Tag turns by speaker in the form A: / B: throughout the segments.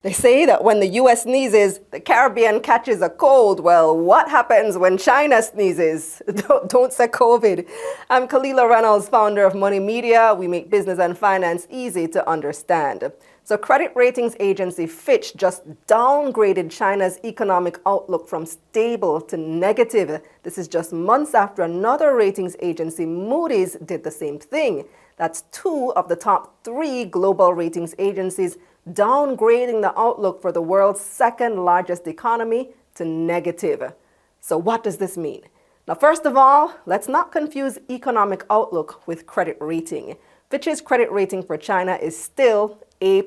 A: They say that when the US sneezes, the Caribbean catches a cold. Well, what happens when China sneezes? Don't say COVID. I'm Kalila Reynolds, founder of Money Media. We make business and finance easy to understand. So credit ratings agency Fitch just downgraded China's economic outlook from stable to negative. This is just months after another ratings agency, Moody's, did the same thing. That's two of the top three global ratings agencies downgrading the outlook for the world's second largest economy to negative. So what does this mean? Now, first of all, let's not confuse economic outlook with credit rating. Fitch's credit rating for China is still A+,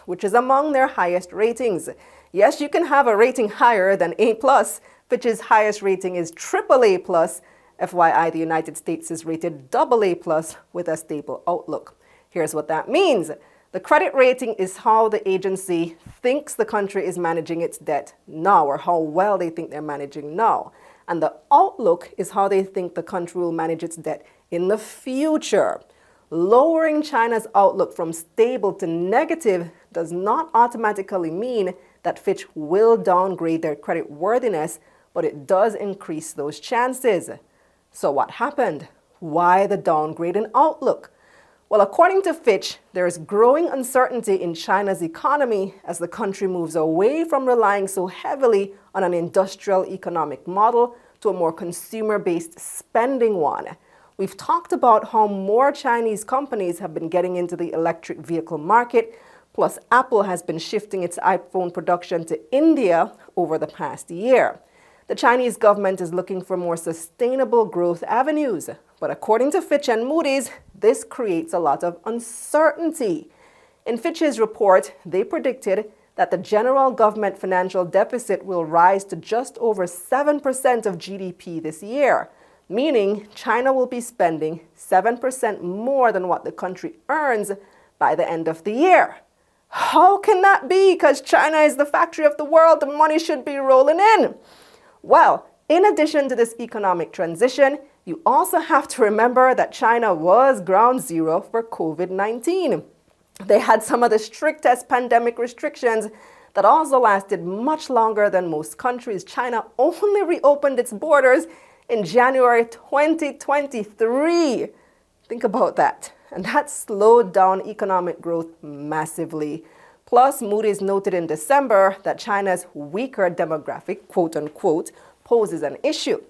A: which is among their highest ratings. Yes, you can have a rating higher than A+. Fitch's highest rating is AAA+. FYI, the United States is rated AA+ with a stable outlook. Here's what that means. The credit rating is how the agency thinks the country is managing its debt now, or how well they think they're managing now. And the outlook is how they think the country will manage its debt in the future. Lowering China's outlook from stable to negative does not automatically mean that Fitch will downgrade their credit worthiness, but it does increase those chances. So what happened? Why the downgrade in outlook? Well, according to Fitch, there is growing uncertainty in China's economy as the country moves away from relying so heavily on an industrial economic model to a more consumer-based spending one. We've talked about how more Chinese companies have been getting into the electric vehicle market, plus Apple has been shifting its iPhone production to India over the past year. The Chinese government is looking for more sustainable growth avenues. But according to Fitch and Moody's, this creates a lot of uncertainty. In Fitch's report, they predicted that the general government financial deficit will rise to just over 7% of GDP this year, meaning China will be spending 7% more than what the country earns by the end of the year. How can that be? Because China is the factory of the world, the money should be rolling in. Well, in addition to this economic transition, you also have to remember that China was ground zero for COVID-19. They had some of the strictest pandemic restrictions that also lasted much longer than most countries. China only reopened its borders in January 2023. Think about that. And that slowed down economic growth massively. Plus, Moody's noted in December that China's weaker demographic, quote unquote, poses an issue.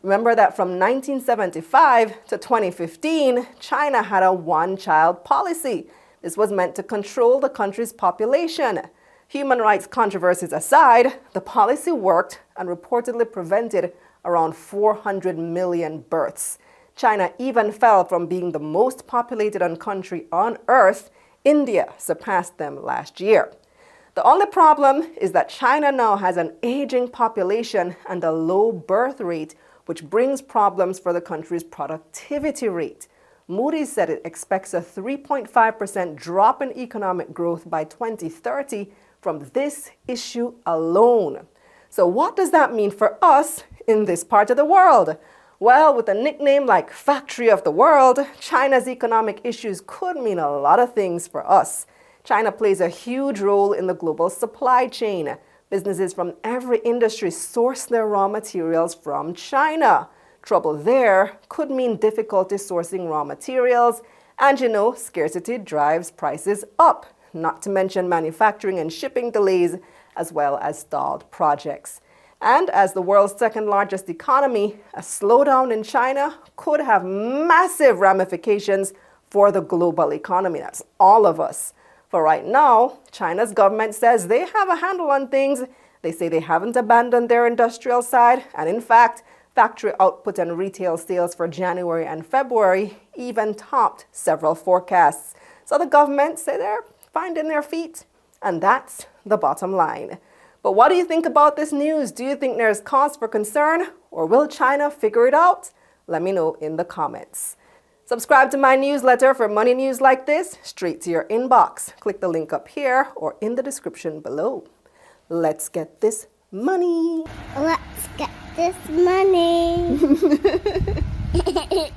A: Remember that from 1975 to 2015, China had a one-child policy. This was meant to control the country's population. Human rights controversies aside, the policy worked and reportedly prevented around 400 million births. China even fell from being the most populated country on Earth. India surpassed them last year. The only problem is that China now has an aging population and a low birth rate, which brings problems for the country's productivity rate. Moody's said it expects a 3.5% drop in economic growth by 2030 from this issue alone. So what does that mean for us in this part of the world? Well, with a nickname like Factory of the World, China's economic issues could mean a lot of things for us. China plays a huge role in the global supply chain. Businesses from every industry source their raw materials from China. Trouble there could mean difficulty sourcing raw materials, and scarcity drives prices up, not to mention manufacturing and shipping delays, as well as stalled projects. And as the world's second largest economy, a slowdown in China could have massive ramifications for the global economy. That's all of us. For right now, China's government says they have a handle on things. They say they haven't abandoned their industrial side. And in fact, factory output and retail sales for January and February even topped several forecasts. So the government say they're finding their feet. And that's the bottom line. But what do you think about this news? Do you think there's cause for concern, or will China figure it out? Let me know in the comments. Subscribe to my newsletter for money news like this straight to your inbox. Click the link up here or in the description below. Let's get this money.
B: Let's get this money.